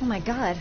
Oh my God.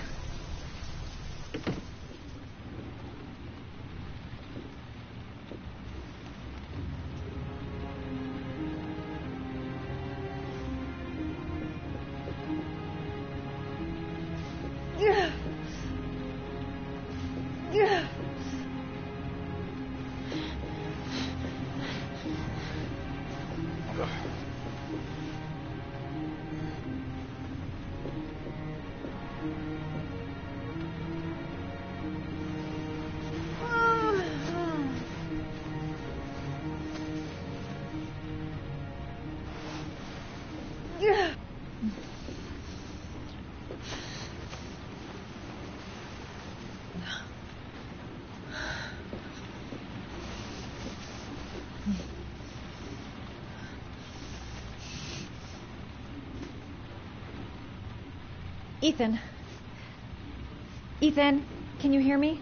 Ethan. Ethan, can you hear me?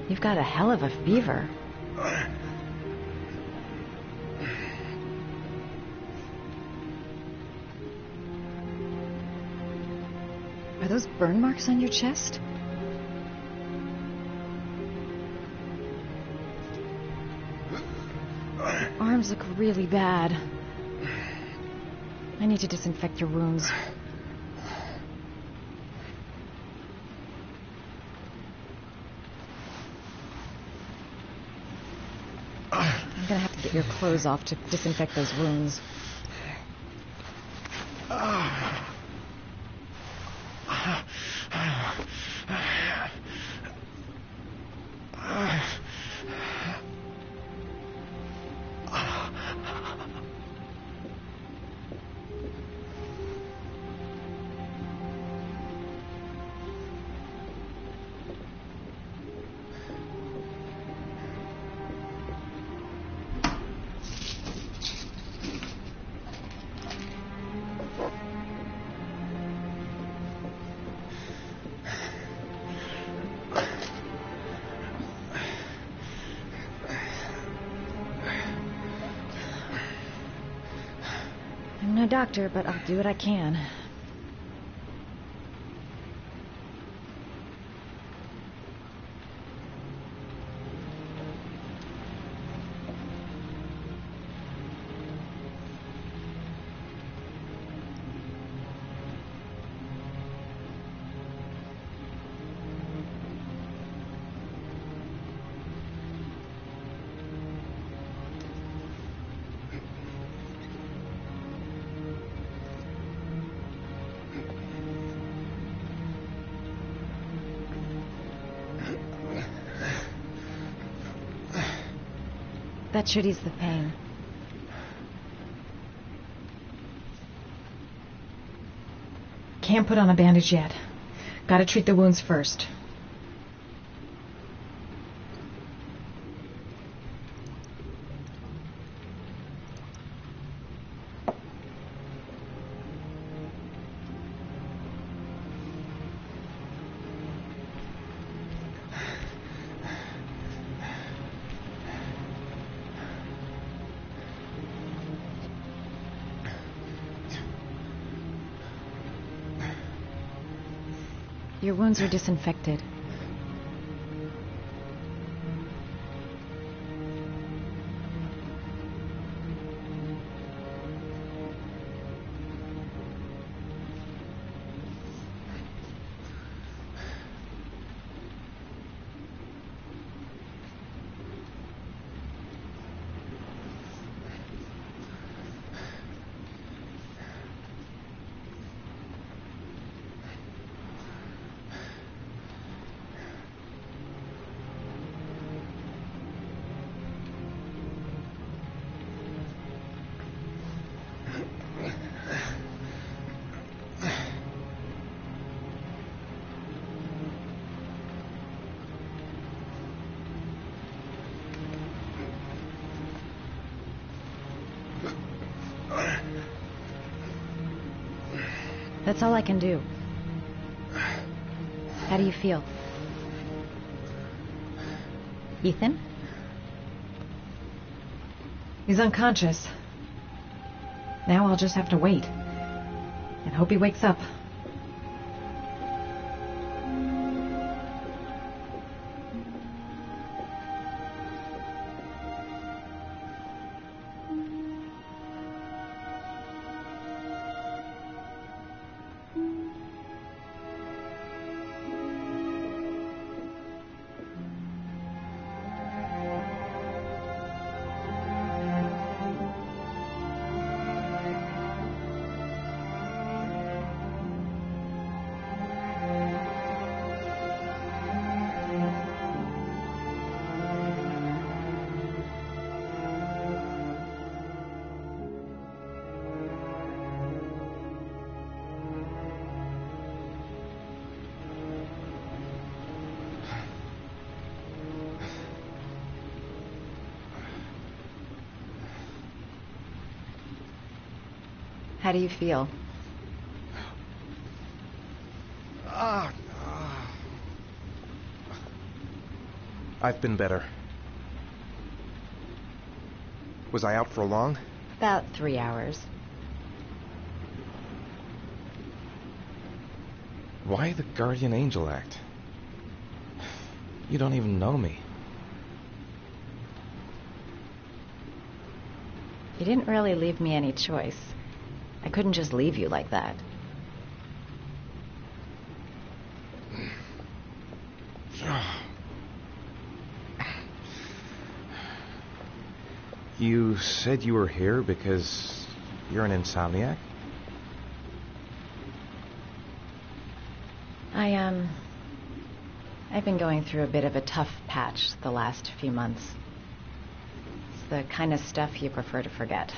You've got a hell of a fever. Are those burn marks on your chest? Arms look really bad. I need to disinfect your wounds. I'm gonna have to get your clothes off to disinfect those wounds. I'm no doctor, but I'll do what I can. That should ease the pain. Can't put on a bandage yet. Gotta treat the wounds first. Your wounds are disinfected. That's all I can do. How do you feel? Ethan? He's unconscious. Now I'll just have to wait. And hope he wakes up. How do you feel? I've been better. Was I out for long? About 3 hours. Why the guardian angel act? You don't even know me. You didn't really leave me any choice. I couldn't just leave you like that. You said you were here because you're an insomniac? I've been going through a bit of a tough patch the last few months. It's the kind of stuff you prefer to forget.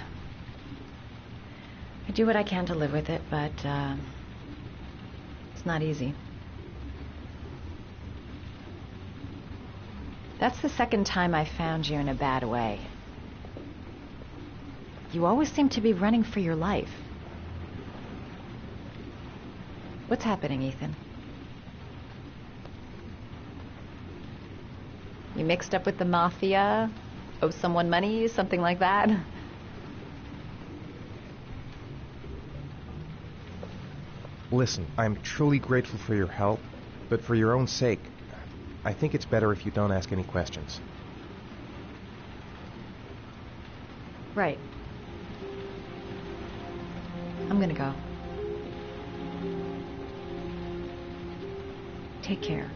I do what I can to live with it, but it's not easy. That's the second time I found you in a bad way. You always seem to be running for your life. What's happening, Ethan? You mixed up with the mafia? Owe someone money? Something like that? Listen, I'm truly grateful for your help, but for your own sake, I think it's better if you don't ask any questions. Right. I'm gonna go. Take care.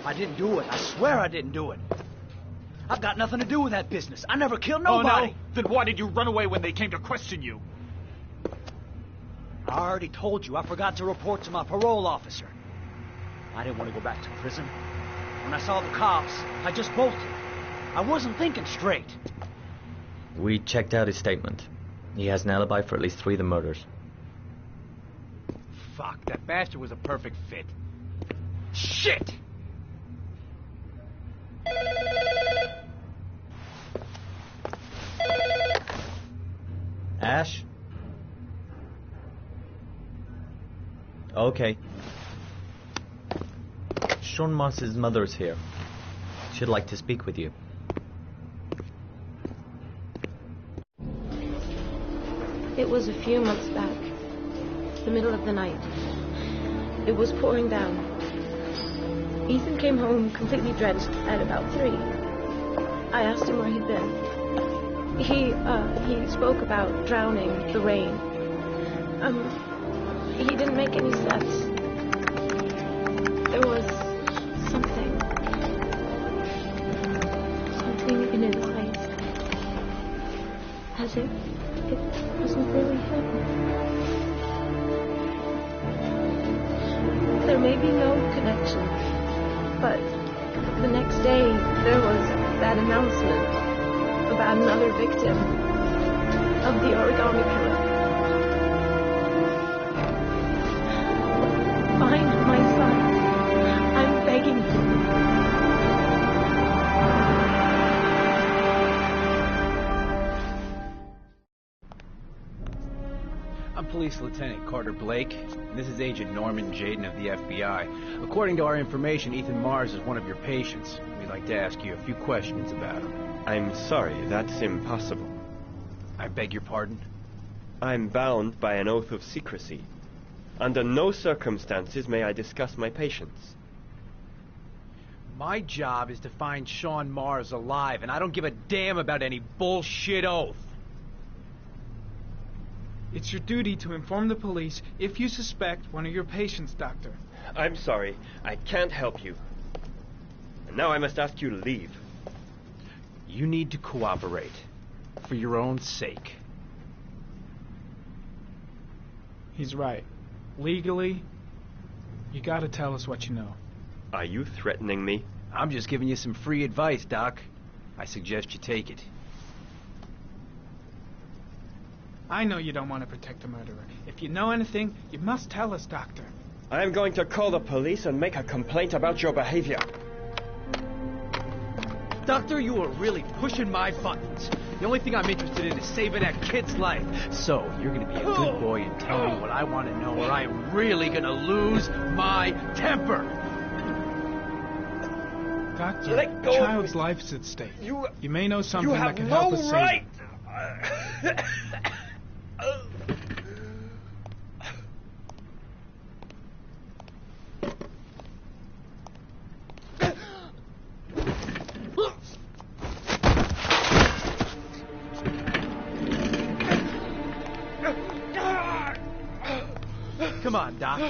I didn't do it. I swear I didn't do it. I've got nothing to do with that business. I never killed nobody. Oh, no? Then why did you run away when they came to question you? I already told you I forgot to report to my parole officer. I didn't want to go back to prison. When I saw the cops, I just bolted. I wasn't thinking straight. We checked out his statement. He has an alibi for at least 3 of the murders. Fuck, that bastard was a perfect fit. Shit! Ash? Okay. Sean Moss's mother is here. She'd like to speak with you. It was a few months back, the middle of the night. It was pouring down. Ethan came home completely drenched at about 3. I asked him where he'd been. He spoke about drowning, the rain. He didn't make any sense. There was something in his eyes. There may be no connection, but the next day there was that announcement about another victim of the origami killer. Find my son. I'm begging you. I'm Police Lieutenant Carter Blake, and this is Agent Norman Jaden of the FBI. According to our information, Ethan Mars is one of your patients. We'd like to ask you a few questions about him. I'm sorry, that's impossible. I beg your pardon? I'm bound by an oath of secrecy. Under no circumstances may I discuss my patients. My job is to find Sean Mars alive, and I don't give a damn about any bullshit oath. It's your duty to inform the police if you suspect one of your patients, Doctor. I'm sorry, I can't help you. And now I must ask you to leave. You need to cooperate, for your own sake. He's right. Legally, you gotta tell us what you know. Are you threatening me? I'm just giving you some free advice, Doc. I suggest you take it. I know you don't want to protect the murderer. If you know anything, you must tell us, Doctor. I am going to call the police and make a complaint about your behavior. Doctor, you are really pushing my buttons. The only thing I'm interested in is saving that kid's life. So, you're gonna be a good boy and tell me what I want to know, or I am really gonna lose my temper. Doctor, Let a go of child's me. life's at stake. You may know something You that have can no help us right. save him. Come on, Doc.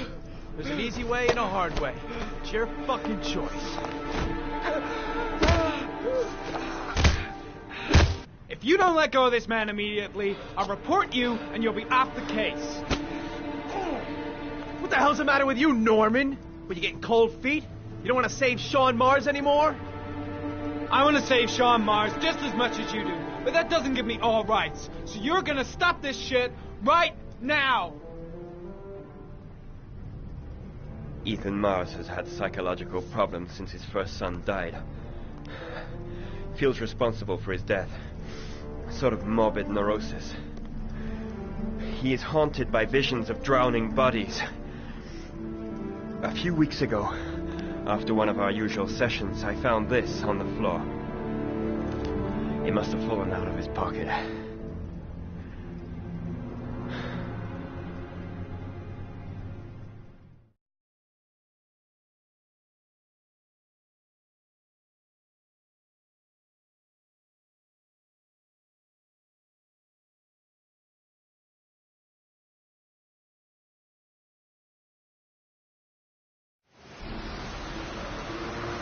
There's an easy way and a hard way. It's your fucking choice. If you don't let go of this man immediately, I'll report you and you'll be off the case. What the hell's the matter with you, Norman? Were you getting cold feet? You don't want to save Sean Mars anymore? I want to save Sean Mars just as much as you do, but that doesn't give me all rights. So you're gonna stop this shit right now. Ethan Mars has had psychological problems since his first son died. Feels responsible for his death. A sort of morbid neurosis. He is haunted by visions of drowning bodies. A few weeks ago, after one of our usual sessions, I found this on the floor. It must have fallen out of his pocket.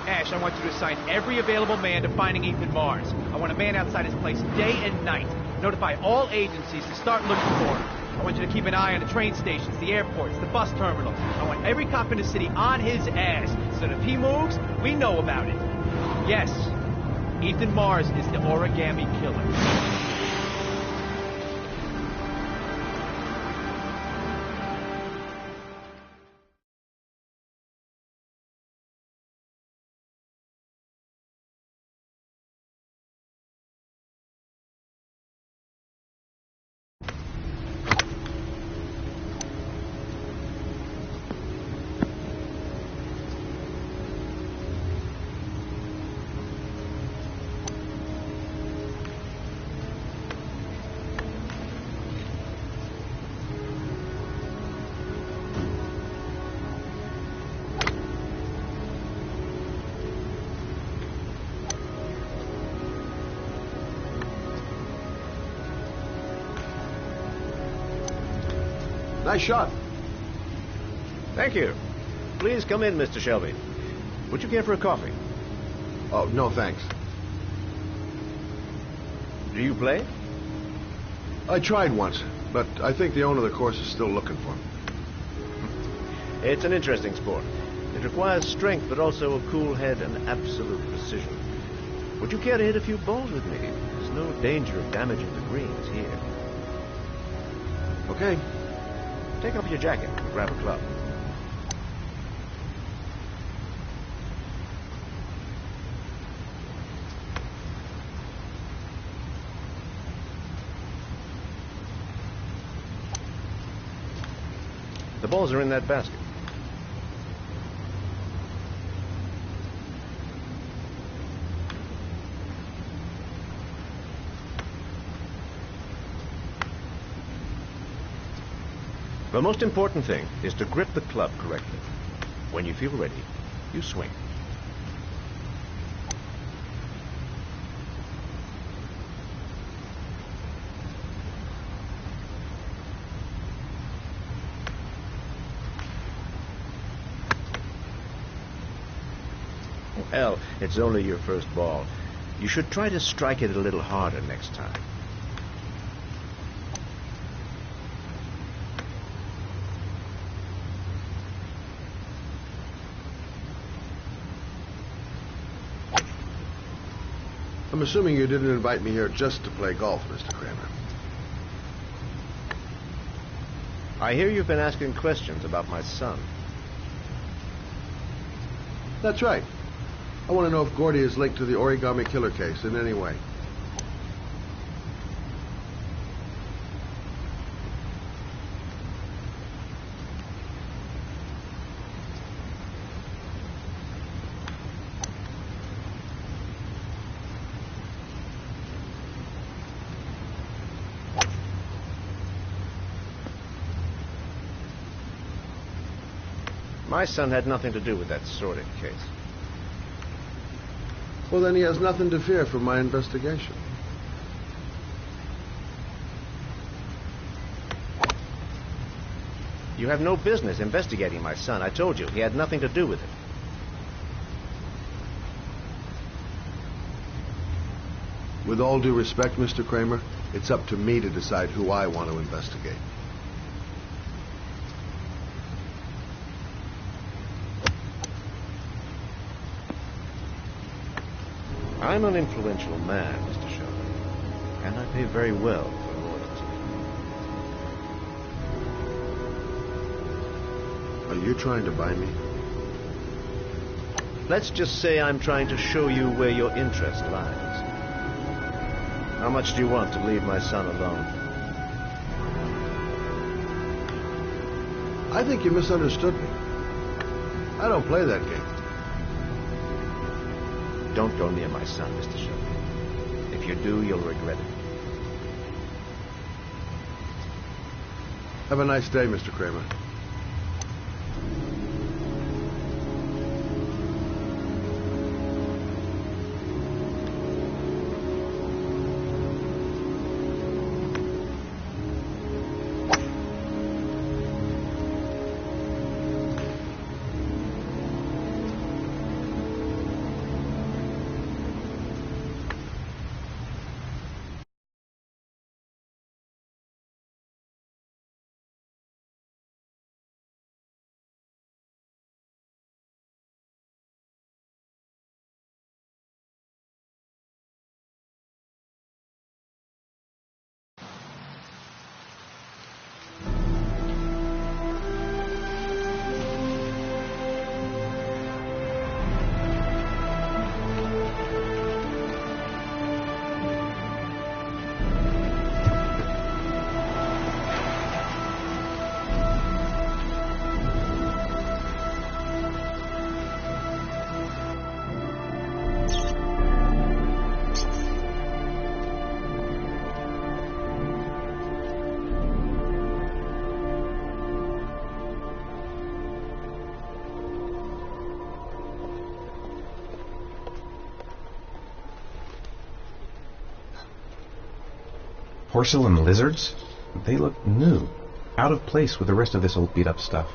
Ash, I want you to assign every available man to finding Ethan Mars. I want a man outside his place day and night. Notify all agencies to start looking for him. I want you to keep an eye on the train stations, the airports, the bus terminals. I want every cop in the city on his ass, so that if he moves, we know about it. Yes, Ethan Mars is the origami killer. Nice shot. Thank you. Please come in, Mr. Shelby. Would you care for a coffee? Oh, no thanks. Do you play? I tried once, but I think the owner of the course is still looking for me. It's an interesting sport. It requires strength, but also a cool head and absolute precision. Would you care to hit a few balls with me? There's no danger of damaging the greens here. Okay. Take off your jacket and grab a club. The balls are in that basket. The most important thing is to grip the club correctly. When you feel ready, you swing. Well, it's only your first ball. You should try to strike it a little harder next time. I'm assuming you didn't invite me here just to play golf, Mr. Kramer. I hear you've been asking questions about my son. That's right. I want to know if Gordy is linked to the Origami Killer case in any way. My son had nothing to do with that sordid case. Well, then he has nothing to fear from my investigation. You have no business investigating my son. I told you, he had nothing to do with it. With all due respect, Mr. Kramer, it's up to me to decide who I want to investigate. I'm an influential man, Mr. Shelby, and I pay very well for loyalty. Are you trying to buy me? Let's just say I'm trying to show you where your interest lies. How much do you want to leave my son alone? I think you misunderstood me. I don't play that game. Don't go near my son, Mr. Shelby. If you do, you'll regret it. Have a nice day, Mr. Kramer. Porcelain lizards? They look new. Out of place with the rest of this old beat-up stuff.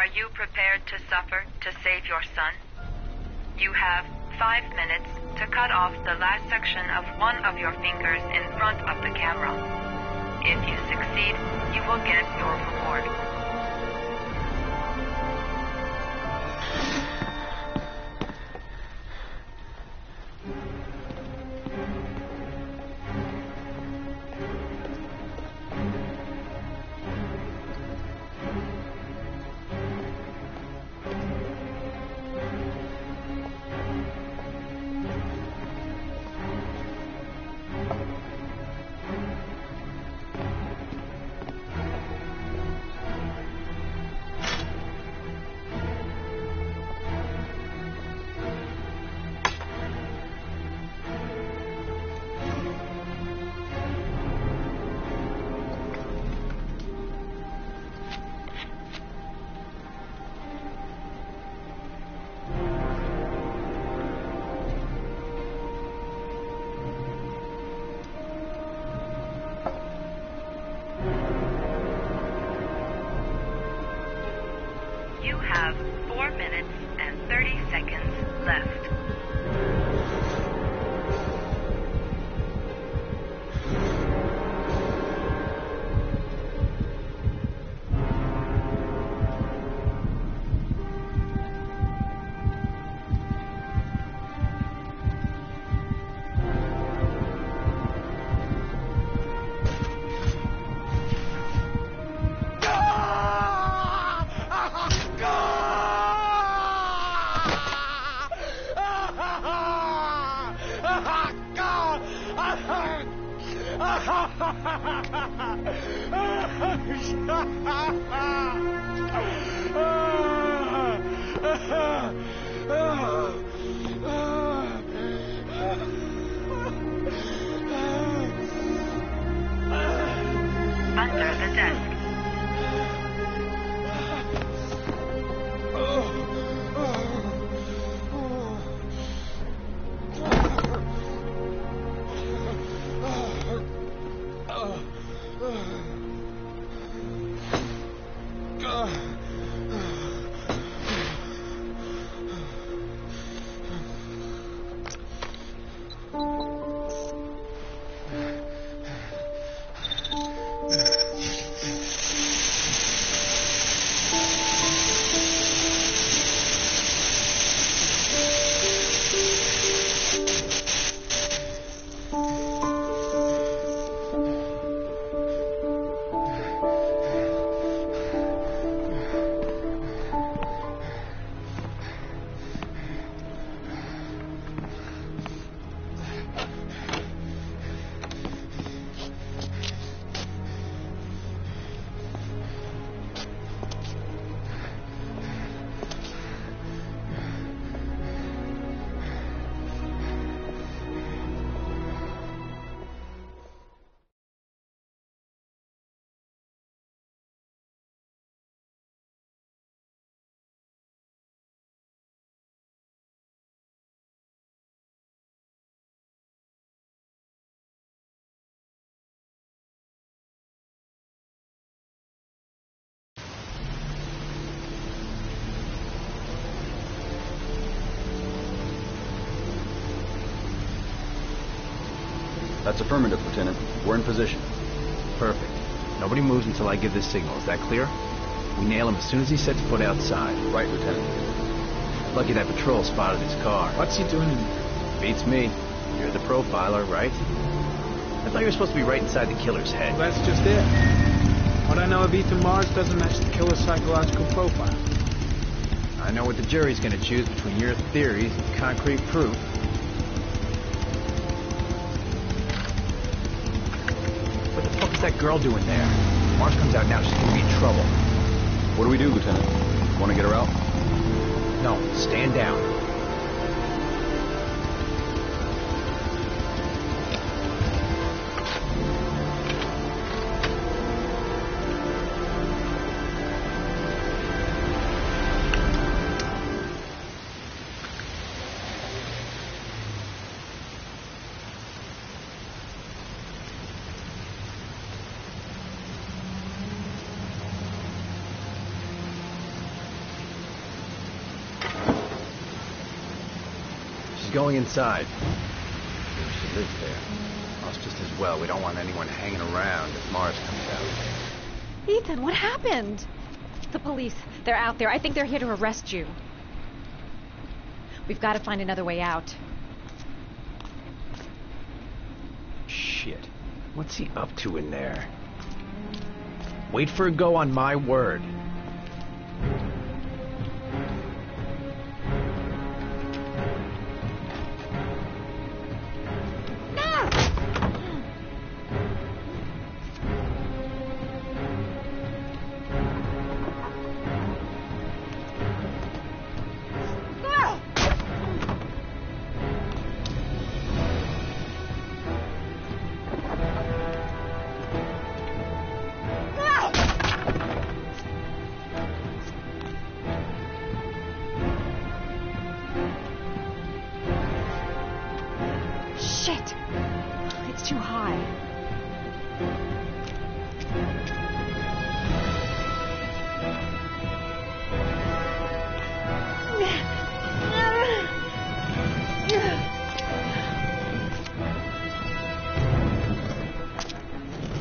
Are you prepared to suffer to save your son? You have 5 minutes to cut off the last section of one of your fingers in front of the camera. If you succeed, you will get your reward. You have 4 minutes and 30 seconds left. Under the desk. That's affirmative, Lieutenant. We're in position. Perfect. Nobody moves until I give this signal. Is that clear? We nail him as soon as he sets foot outside. Right, Lieutenant. Lucky that patrol spotted his car. What's he doing in there? Beats me. You're the profiler, right? I thought you were supposed to be right inside the killer's head. Well, that's just it. What I know of Ethan Mars doesn't match the killer's psychological profile. I know what the jury's gonna choose between your theories and concrete proof. What the fuck is that girl doing there? If Mars comes out now, she's gonna be in trouble. What do we do, Lieutenant? Want to get her out? No, stand down. going inside. Maybe she lives there. Well, it's just as well. We don't want anyone hanging around if Mars comes out. Ethan, what happened? The police. They're out there. I think they're here to arrest you. We've got to find another way out. Shit. What's he up to in there? Wait for a go on my word. Shit! It's too high.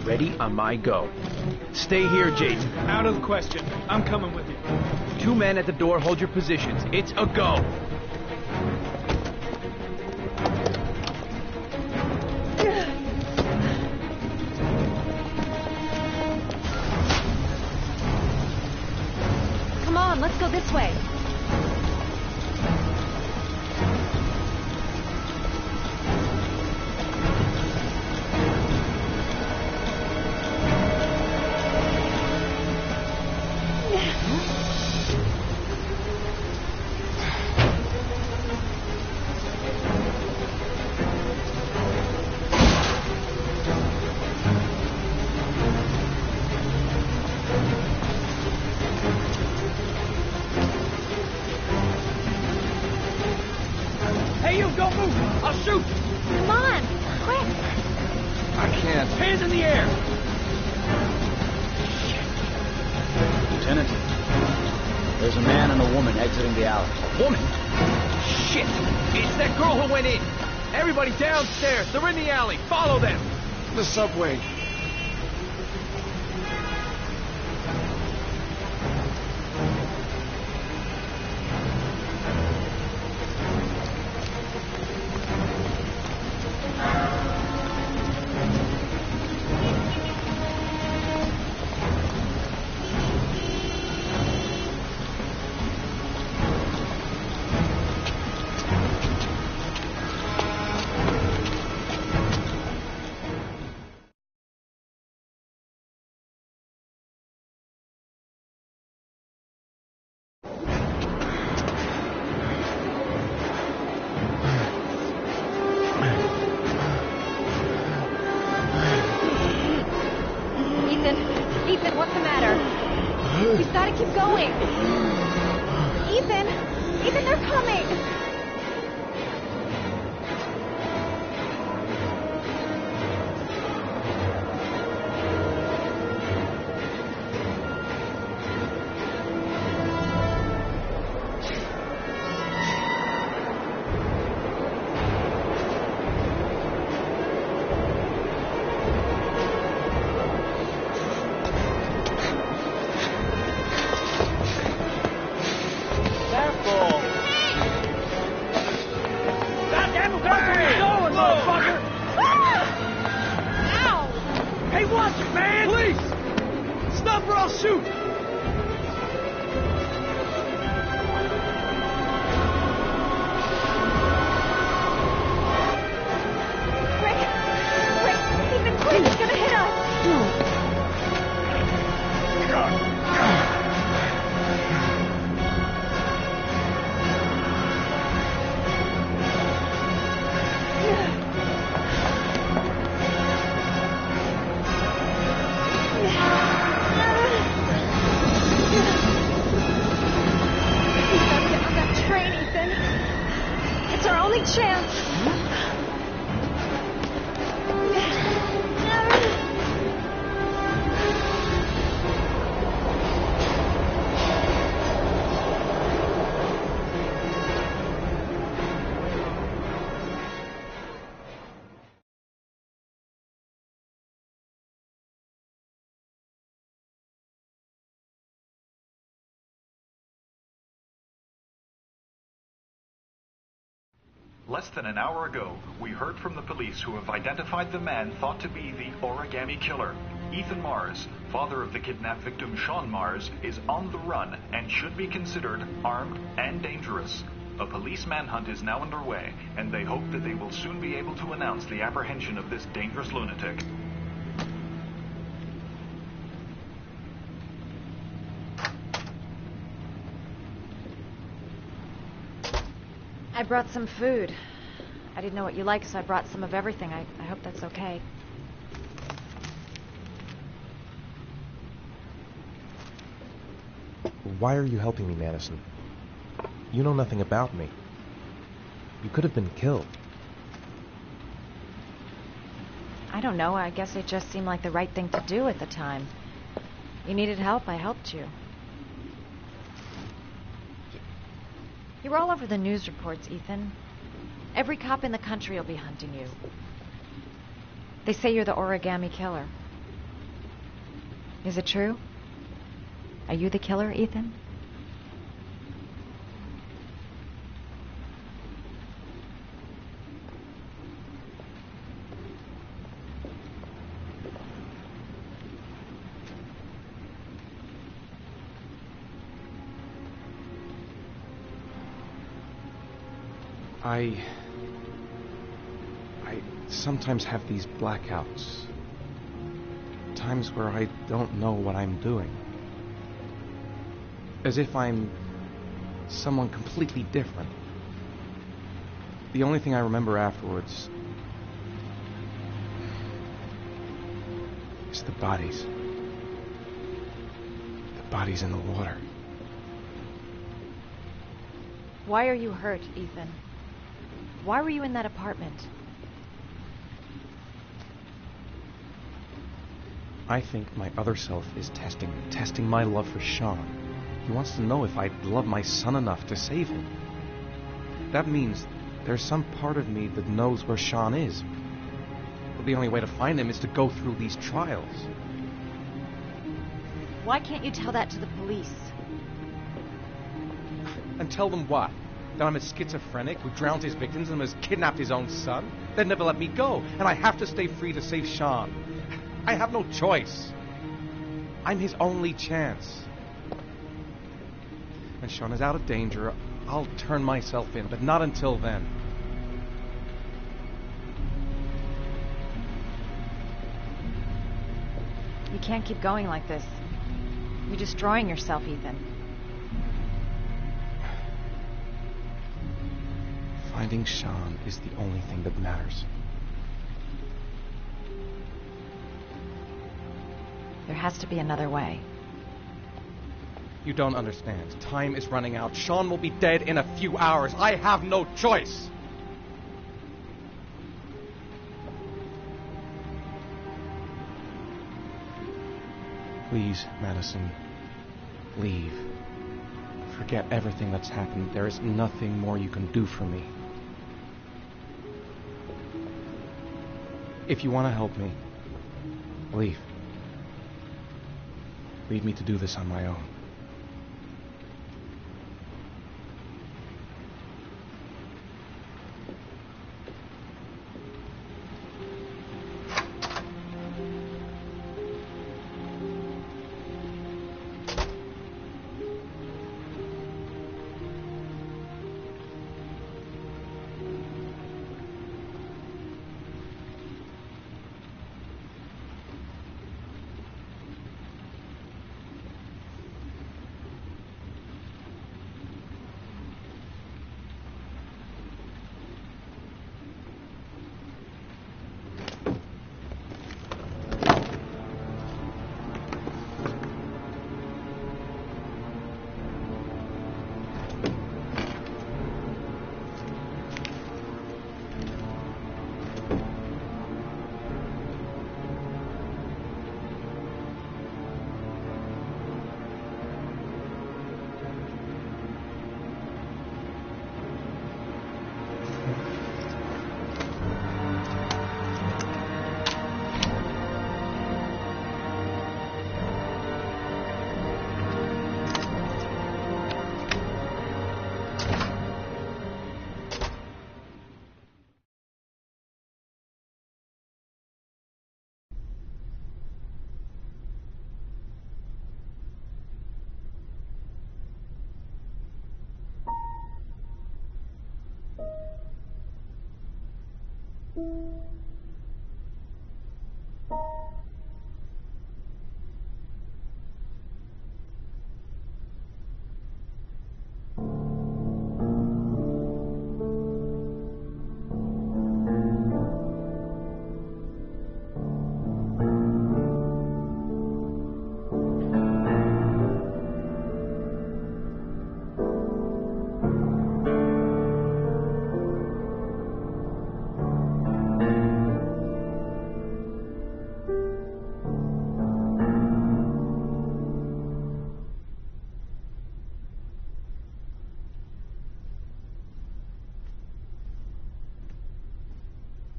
Ready on my go. Stay here, Jason. Out of the question. I'm coming with you. 2 men at the door, hold your positions. It's a go. Come on, let's go this way. Hey, you, don't move! I'll shoot! Come on, quick! I can't. Hands in the air! Lieutenant, there's a man and a woman exiting the alley. Woman? Shit! It's that girl who went in! Everybody downstairs! They're in the alley! Follow them! The subway. Ethan, what's the matter? We've got to keep going. Ethan, they're coming. Less than an hour ago, we heard from the police who have identified the man thought to be the origami killer. Ethan Mars, father of the kidnapped victim Sean Mars, is on the run and should be considered armed and dangerous. A police manhunt is now underway, and they hope that they will soon be able to announce the apprehension of this dangerous lunatic. I brought some food. I didn't know what you like, so I brought some of everything. I hope that's okay. Why are you helping me, Madison? You know nothing about me. You could have been killed. I don't know. I guess it just seemed like the right thing to do at the time. You needed help, I helped you. You're all over the news reports, Ethan. Every cop in the country will be hunting you. They say you're the origami killer. Is it true? Are you the killer, Ethan? I sometimes have these blackouts. Times where I don't know what I'm doing. As if I'm someone completely different. The only thing I remember afterwards is the bodies. The bodies in the water. Why are you hurt, Ethan? Why were you in that apartment? I think my other self is testing my love for Sean. He wants to know if I love my son enough to save him. That means there's some part of me that knows where Sean is. But the only way to find him is to go through these trials. Why can't you tell that to the police? And tell them what? That I'm a schizophrenic who drowns his victims and has kidnapped his own son? They'd never let me go, and I have to stay free to save Sean. I have no choice. I'm his only chance. When Sean is out of danger, I'll turn myself in, but not until then. You can't keep going like this. You're destroying yourself, Ethan. Finding Sean is the only thing that matters. There has to be another way. You don't understand. Time is running out. Sean will be dead in a few hours. I have no choice. Please, Madison, leave. Forget everything that's happened. There is nothing more you can do for me. If you want to help me, leave. Leave me to do this on my own.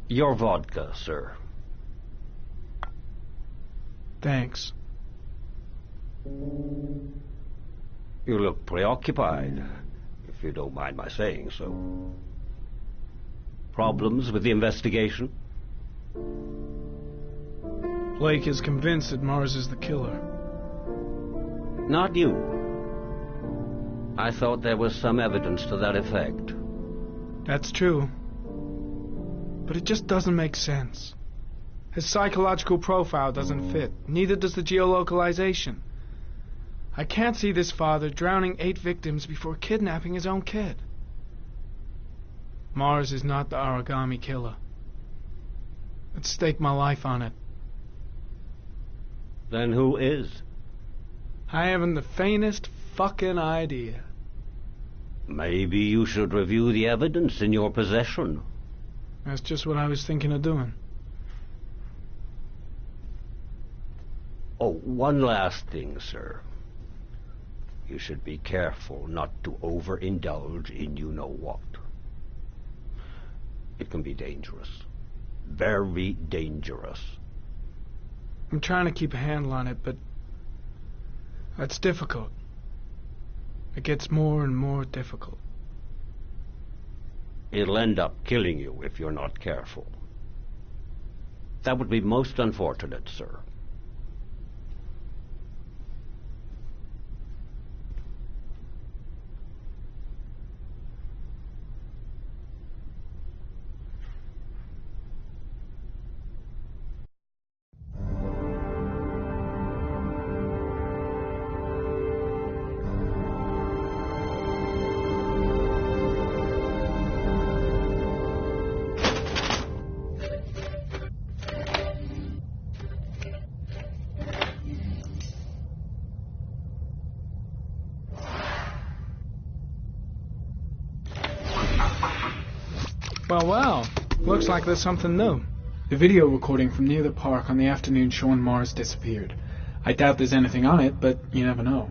Your vodka, sir. Thanks. You look preoccupied, if you don't mind my saying so. Problems with the investigation? Blake is convinced that Mars is the killer. Not you. I thought there was some evidence to that effect. That's true. But it just doesn't make sense. His psychological profile doesn't fit. Neither does the geolocalization. I can't see this father drowning 8 victims before kidnapping his own kid. Mars is not the origami killer. I'd stake my life on it. Then who is? I haven't the faintest fucking idea. Maybe you should review the evidence in your possession. That's just what I was thinking of doing. Oh, one last thing, sir. You should be careful not to overindulge in you-know-what. It can be dangerous. Very dangerous. I'm trying to keep a handle on it, but that's difficult. It gets more and more difficult. It'll end up killing you if you're not careful. That would be most unfortunate, sir. Well, looks like there's something new. The video recording from near the park on the afternoon Sean Mars disappeared. I doubt there's anything on it, but you never know.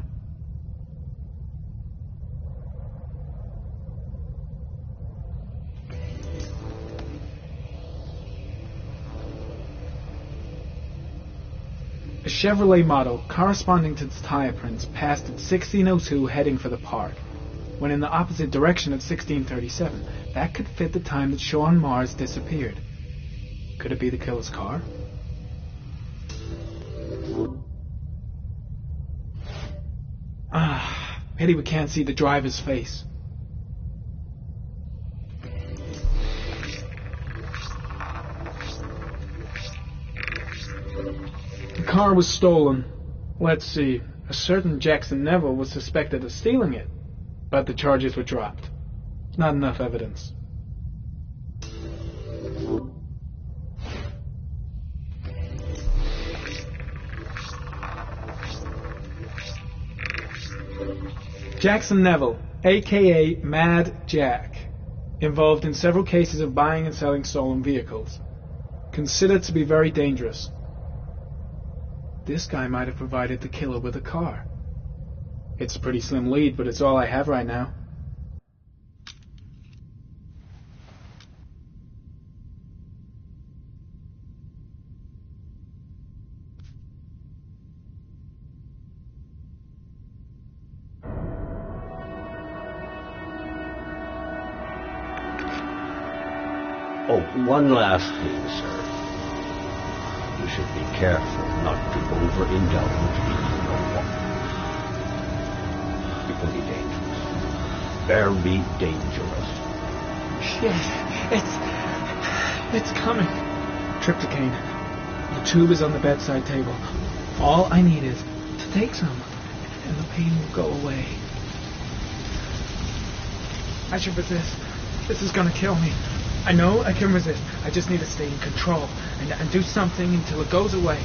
A Chevrolet model corresponding to its tire prints passed at 16:02 heading for the park, when in the opposite direction at 16:37. That could fit the time that Sean Mars disappeared. Could it be the killer's car? Pity we can't see the driver's face. The car was stolen. Let's see. A certain Jackson Neville was suspected of stealing it, but the charges were dropped. Not enough evidence. Jackson Neville, a.k.a. Mad Jack, involved in several cases of buying and selling stolen vehicles. Considered to be very dangerous. This guy might have provided the killer with a car. It's a pretty slim lead, but it's all I have right now. Oh, one last thing, sir. You should be careful not to overindulge in you-know-what. It can be dangerous. Very dangerous. Shit, It's coming. Trypticane. The tube is on the bedside table. All I need is to take some, and the pain will go away. I should resist. This is gonna kill me. I know I can resist. I just need to stay in control and do something until it goes away.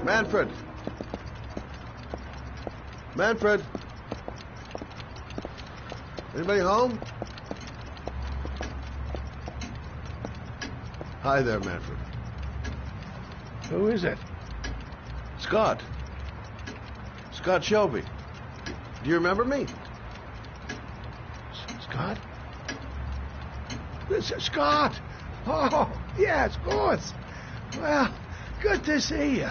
Manfred! Manfred! Anybody home? Hi there, Manfred. Who is it? Scott. Scott Shelby. Do you remember me? Scott? This is Scott! Oh, yes, of course. Well, good to see you.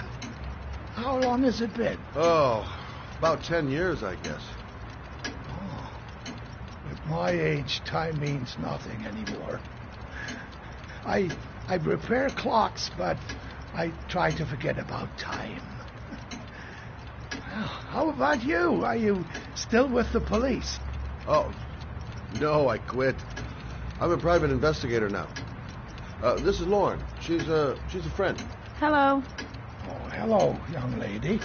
How long has it been? Oh, about 10 years, I guess. Oh, at my age, time means nothing anymore. I repair clocks, but I try to forget about time. Well, how about you? Are you still with the police? Oh, no, I quit. I'm a private investigator now. This is Lauren. She's a friend. Hello. Oh, hello, young lady.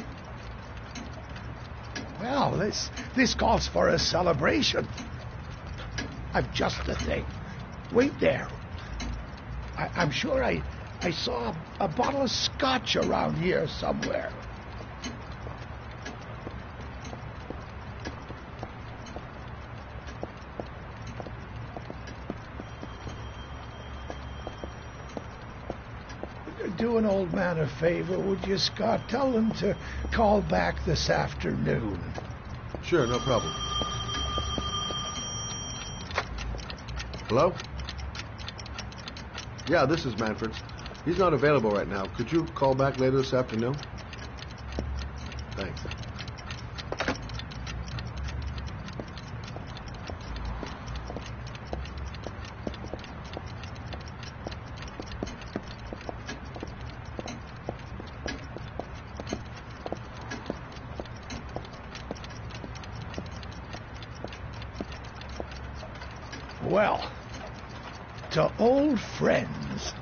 Well, this calls for a celebration. I've just the thing. Wait there. I'm sure I saw a bottle of scotch around here somewhere. Do an old man a favor, would you, Scott? Tell him to call back this afternoon. Sure, no problem. Hello? Yeah, this is Manfred. He's not available right now. Could you call back later this afternoon? Thanks. Well, to old friends.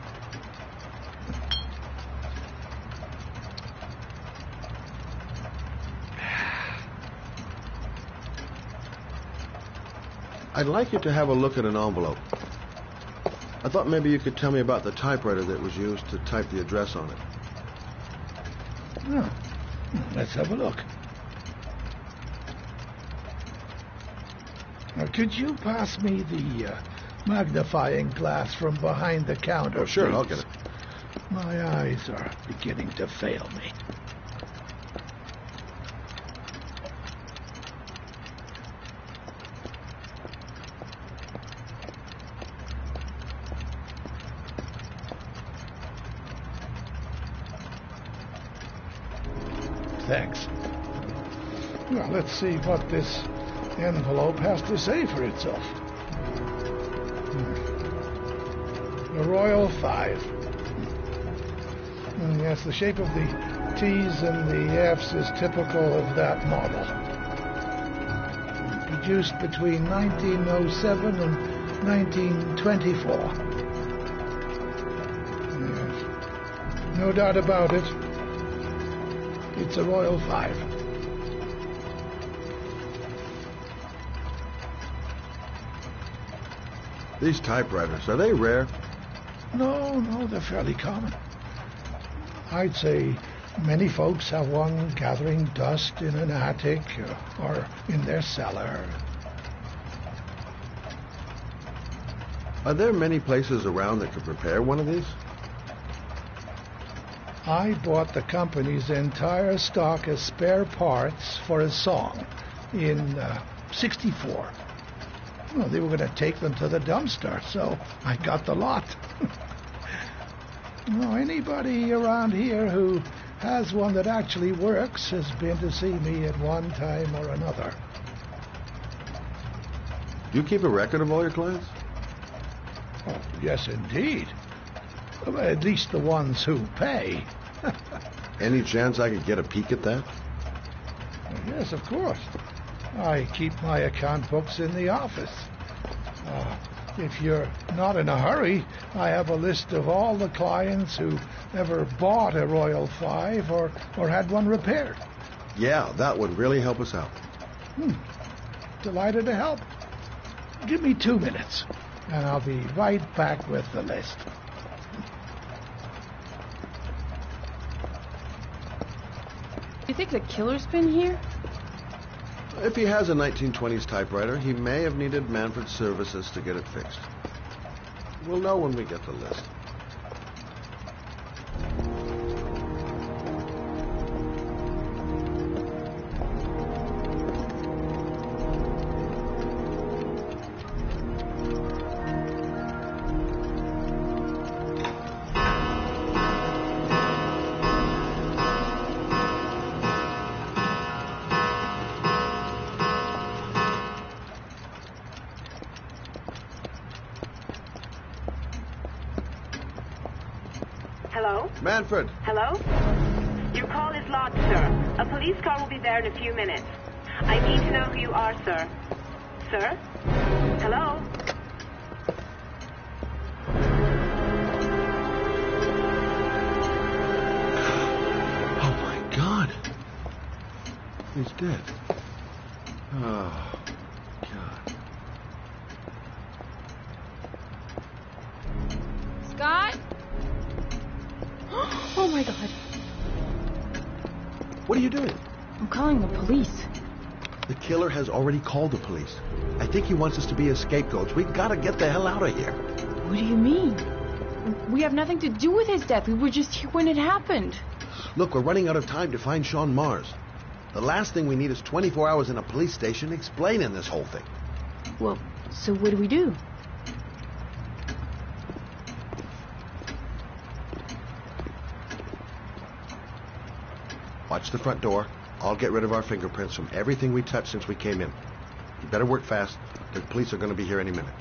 I'd like you to have a look at an envelope. I thought maybe you could tell me about the typewriter that was used to type the address on it. Oh, let's have a look. Now, could you pass me the magnifying glass from behind the counter? Oh, sure, please? I'll get it. My eyes are beginning to fail me. Thanks. Well, let's see what this envelope has to say for itself. The Royal 5. Yes, the shape of the T's and the F's is typical of that model. Produced between 1907 and 1924. No doubt about it. It's a Royal 5. These typewriters, are they rare? No, they're fairly common. I'd say many folks have one gathering dust in an attic or in their cellar. Are there many places around that could repair one of these? I bought the company's entire stock of spare parts for a song in '64. Well, they were going to take them to the dumpster, so I got the lot. Well, anybody around here who has one that actually works has been to see me at one time or another. Do you keep a record of all your clients? Oh, yes, indeed. At least the ones who pay. Any chance I could get a peek at that? Yes, of course. I keep my account books in the office. If you're not in a hurry, I have a list of all the clients who ever bought a Royal 5 or had one repaired. Yeah, that would really help us out. Delighted to help. Give me 2 minutes, and I'll be right back with the list. You think the killer's been here? If he has a 1920s typewriter, he may have needed Manfred's services to get it fixed. We'll know when we get the list. Hello? Manfred! Hello? Your call is lodged, sir. A police car will be there in a few minutes. I need to know who you are, sir. Sir? Hello? Oh, my God. He's dead. Oh, God. Scott? Oh, my God. What are you doing? I'm calling the police. The killer has already called the police. I think he wants us to be his scapegoats. We've got to get the hell out of here. What do you mean? We have nothing to do with his death. We were just here when it happened. Look, we're running out of time to find Sean Mars. The last thing we need is 24 hours in a police station explaining this whole thing. Well, so what do we do? Watch the front door. I'll get rid of our fingerprints from everything we touched since we came in. You better work fast. The police are going to be here any minute.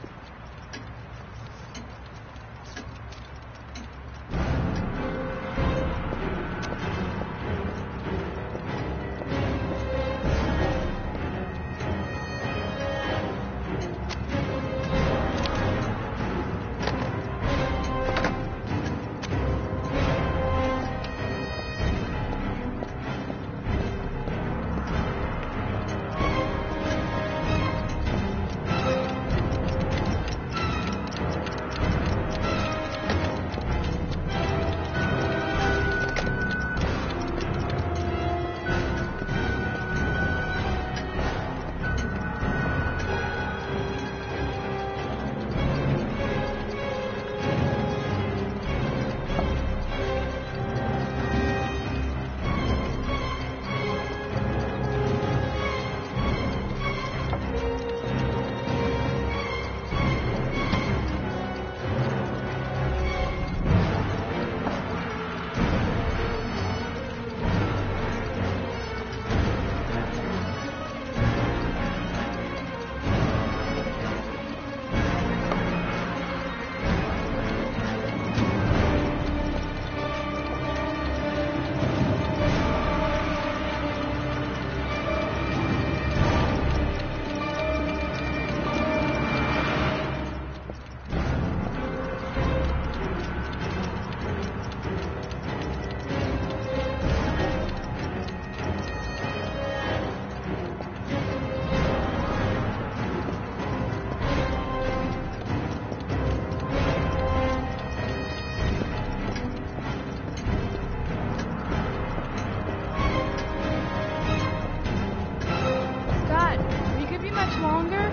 longer?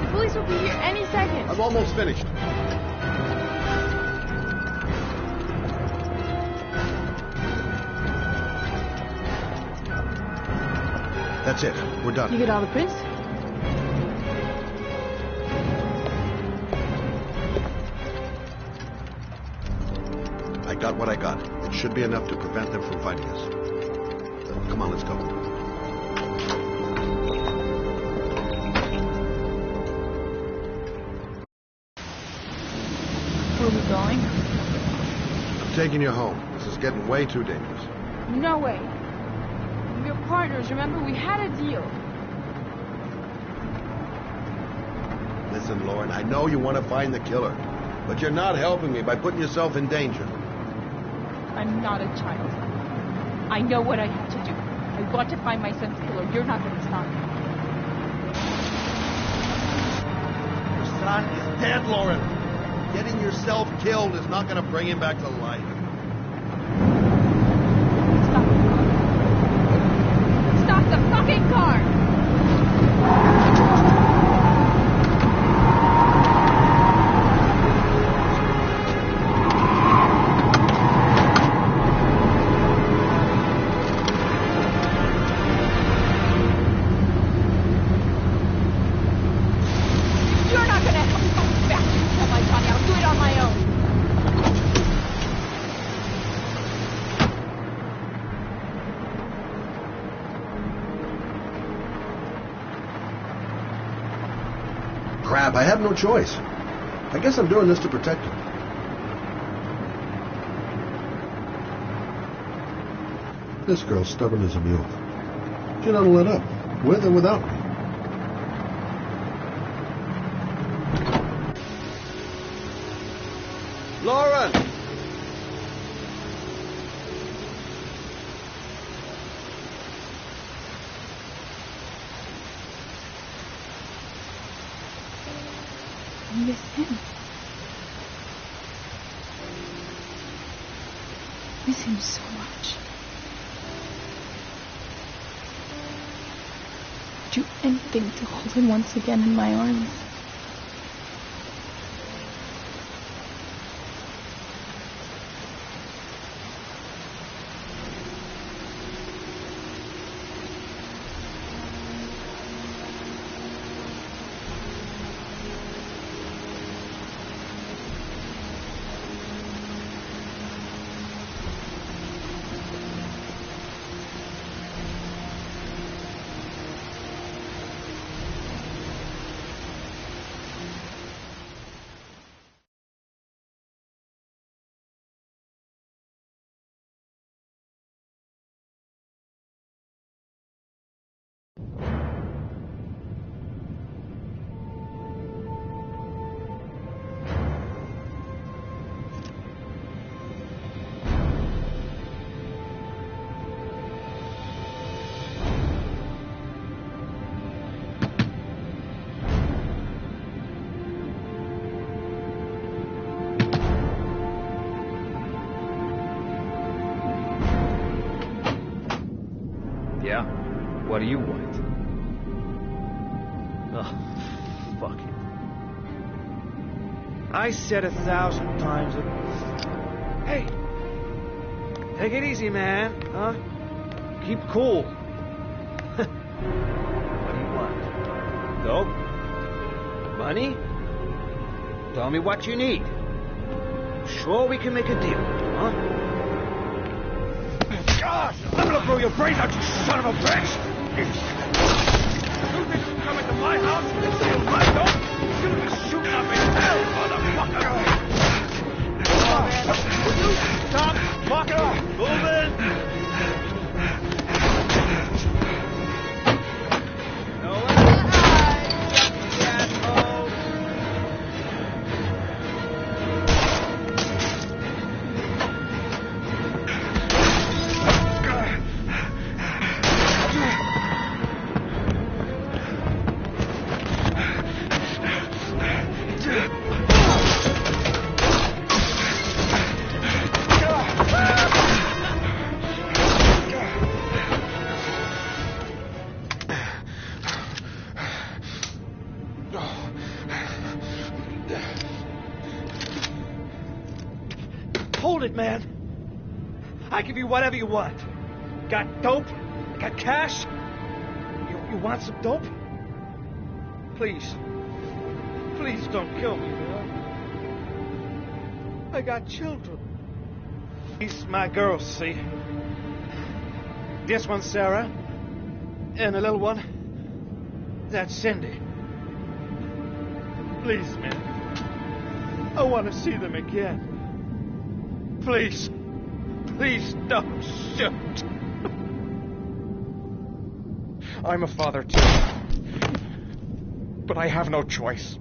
The police will be here any second. I'm almost finished. That's it. We're done. You get all the prints? I got what I got. It should be enough to prevent them from finding us. Come on, let's go. Where are we going? I'm taking you home. This is getting way too dangerous. No way. We're partners, remember? We had a deal. Listen, Lauren, I know you want to find the killer, but you're not helping me by putting yourself in danger. I'm not a child. I know what I have to do. I want to find my son's killer. You're not going to stop me. Your son is dead, Lauren. Getting yourself killed is not going to bring him back to life. Stop the fucking car! Crap, I have no choice. I guess I'm doing this to protect her. This girl's stubborn as a mule. She doesn't let up, with or without me. Lauren! I miss him. I miss him so much. I'd do anything to hold him once again in my arms. Yeah? What do you want? Oh, fuck it. I said 1,000 times that... Hey! Take it easy, man, huh? Keep cool. What do you want? Dope? Money? Tell me what you need. Sure we can make a deal, huh? Gosh! I'm gonna blow your brains out, you son of a bitch! You think you can come into my house and steal my dope? You're gonna be shooting up in hell, motherfucker! Come on, man. Will you stop fucking moving? No one you asshole! Hold it, man. I give you whatever you want. Got dope? Got cash? You want some dope? Please. Please don't kill me, man. I got children. These my girls, see? This one's Sarah. And the little one, that's Cindy. Please, man. I want to see them again. Please. Please don't shoot. I'm a father, too. But I have no choice.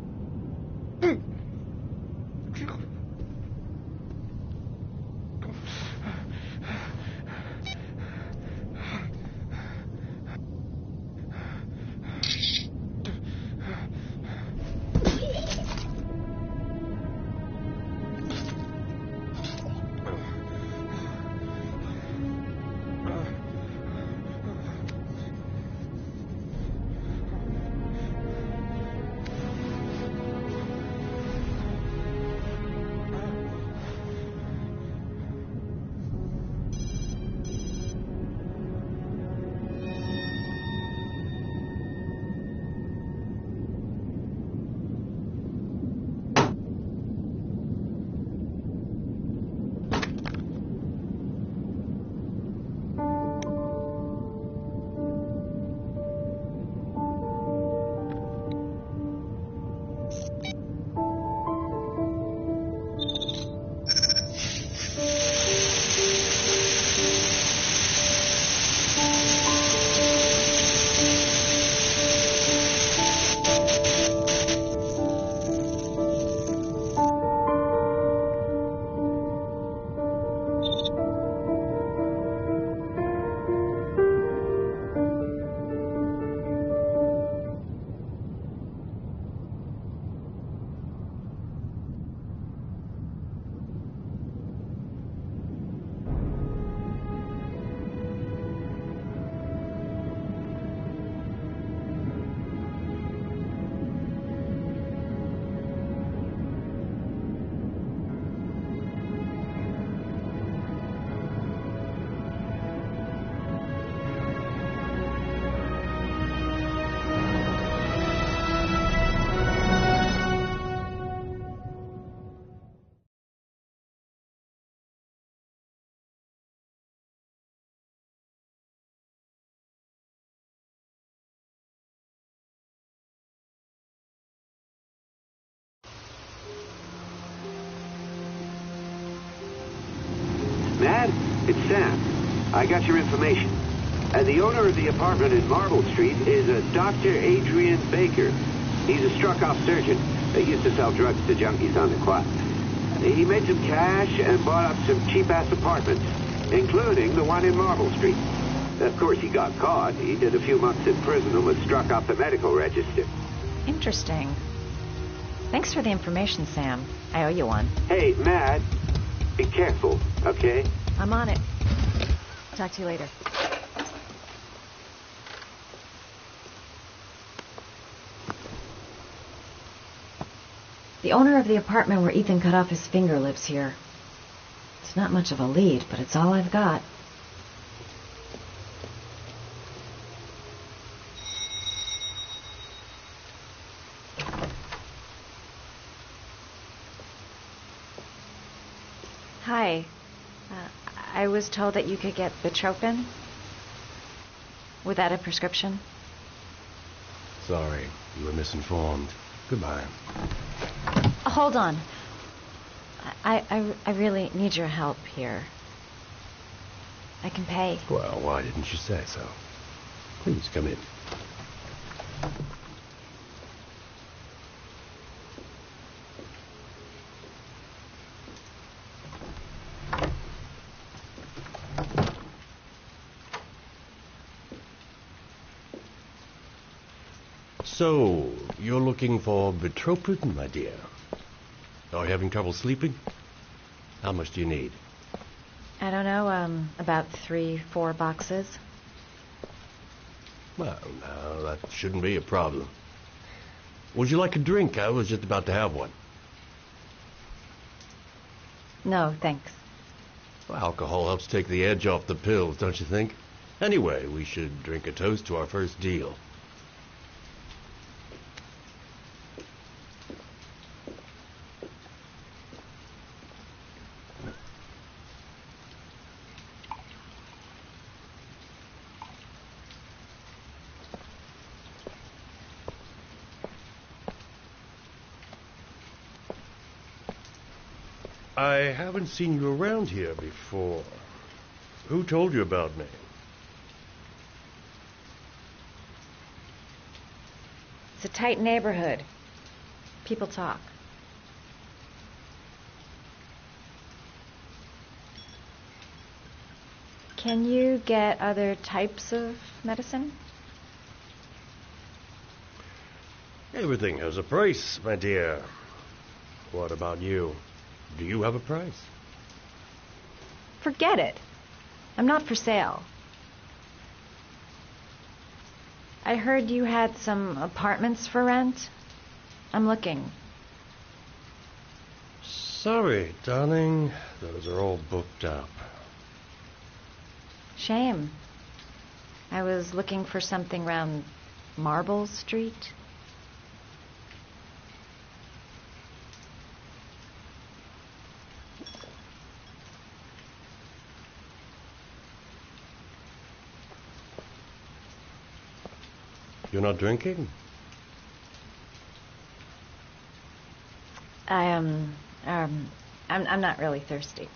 Matt, it's Sam. I got your information. The owner of the apartment in Marble Street is a Dr. Adrian Baker. He's a struck-off surgeon. He used to sell drugs to junkies on the quad. He made some cash and bought up some cheap-ass apartments, including the one in Marble Street. Of course, he got caught. He did a few months in prison and was struck off the medical register. Interesting. Thanks for the information, Sam. I owe you one. Hey, Matt, be careful, okay? I'm on it. Talk to you later. The owner of the apartment where Ethan cut off his finger lives here. It's not much of a lead, but it's all I've got. Hi. I was told that you could get Bitropin. Without a prescription. Sorry, you were misinformed. Goodbye. Hold on. I really need your help here. I can pay. Well, why didn't you say so? Please come in. So, you're looking for Bitropin, my dear? Are you having trouble sleeping? How much do you need? I don't know, about 3-4 boxes. Well, no, that shouldn't be a problem. Would you like a drink? I was just about to have one. No, thanks. Well, alcohol helps take the edge off the pills, don't you think? Anyway, we should drink a toast to our first deal. I haven't seen you around here before. Who told you about me? It's a tight neighborhood. People talk. Can you get other types of medicine? Everything has a price, my dear. What about you? Do you have a price? Forget it. I'm not for sale. I heard you had some apartments for rent. I'm looking. Sorry, darling. Those are all booked up. Shame. I was looking for something around Marble Street. You're not drinking? I'm not really thirsty.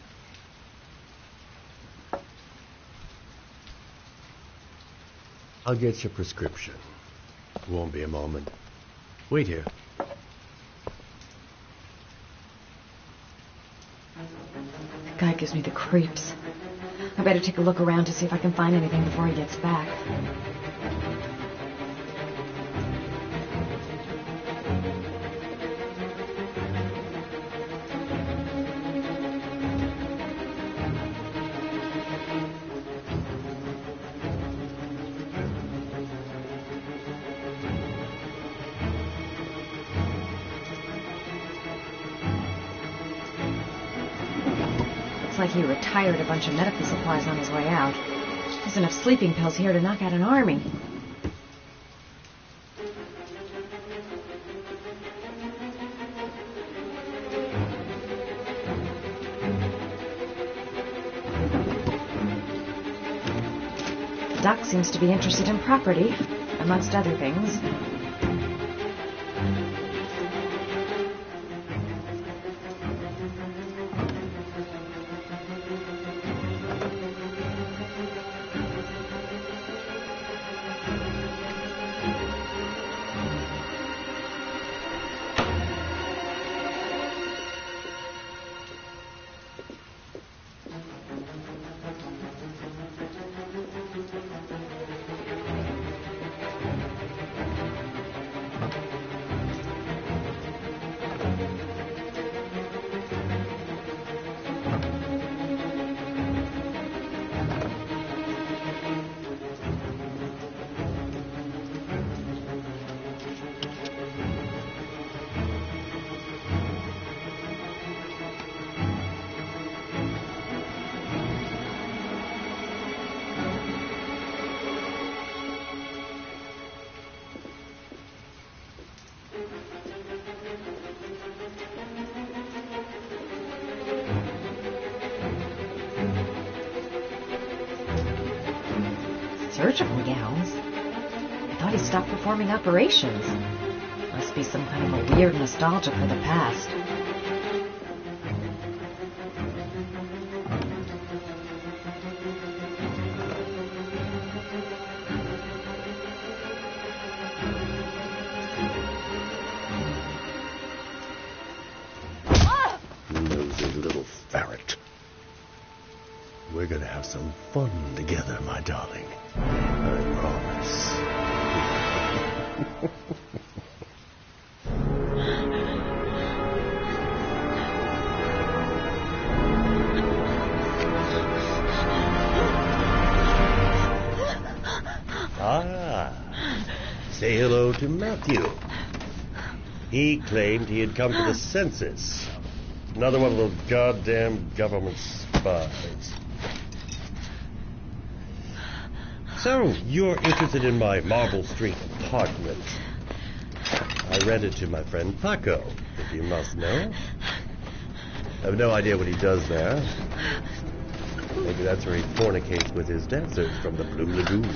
I'll get your prescription. Won't be a moment. Wait here. That guy gives me the creeps. I better take a look around to see if I can find anything before he gets back. Looks like he retired a bunch of medical supplies on his way out. There's enough sleeping pills here to knock out an army. The doc seems to be interested in property, amongst other things. Surgical gowns? I thought he stopped performing operations. Must be some kind of a weird nostalgia for the past. Nosy little ferret. We're gonna have some fun together, my darling. I promise. Say hello to Matthew. He claimed he had come to the census. Another one of those goddamn government alibis. So, you're interested in my Marble Street apartment. I rented to my friend Paco, if you must know. I have no idea what he does there. Maybe that's where he fornicates with his dancers from the Blue Lagoon.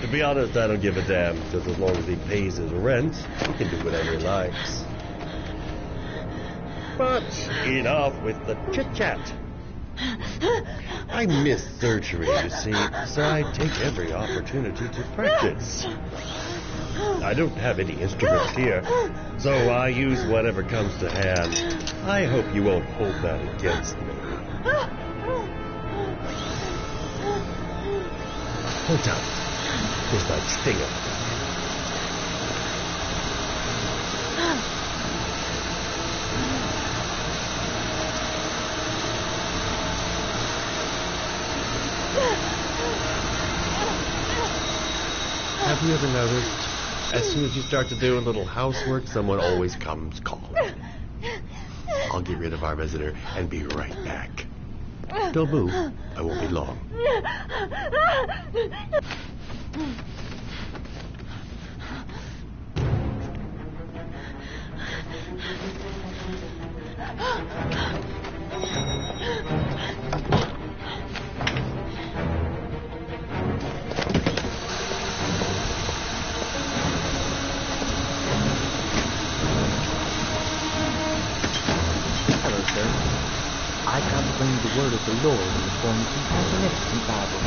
To be honest, I don't give a damn, just as long as he pays his rent, he can do whatever he likes. But enough with the chit-chat. I miss surgery, you see, so I take every opportunity to practice. I don't have any instruments here, so I use whatever comes to hand. I hope you won't hold that against me. Hold on. Here's my stinger. Have you ever noticed, as soon as you start to do a little housework, someone always comes calling? I'll get rid of our visitor and be right back. Don't move. I won't be long. Hello, sir. I come to bring you the word of the Lord in the form of some magnificent Bible.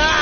Ah!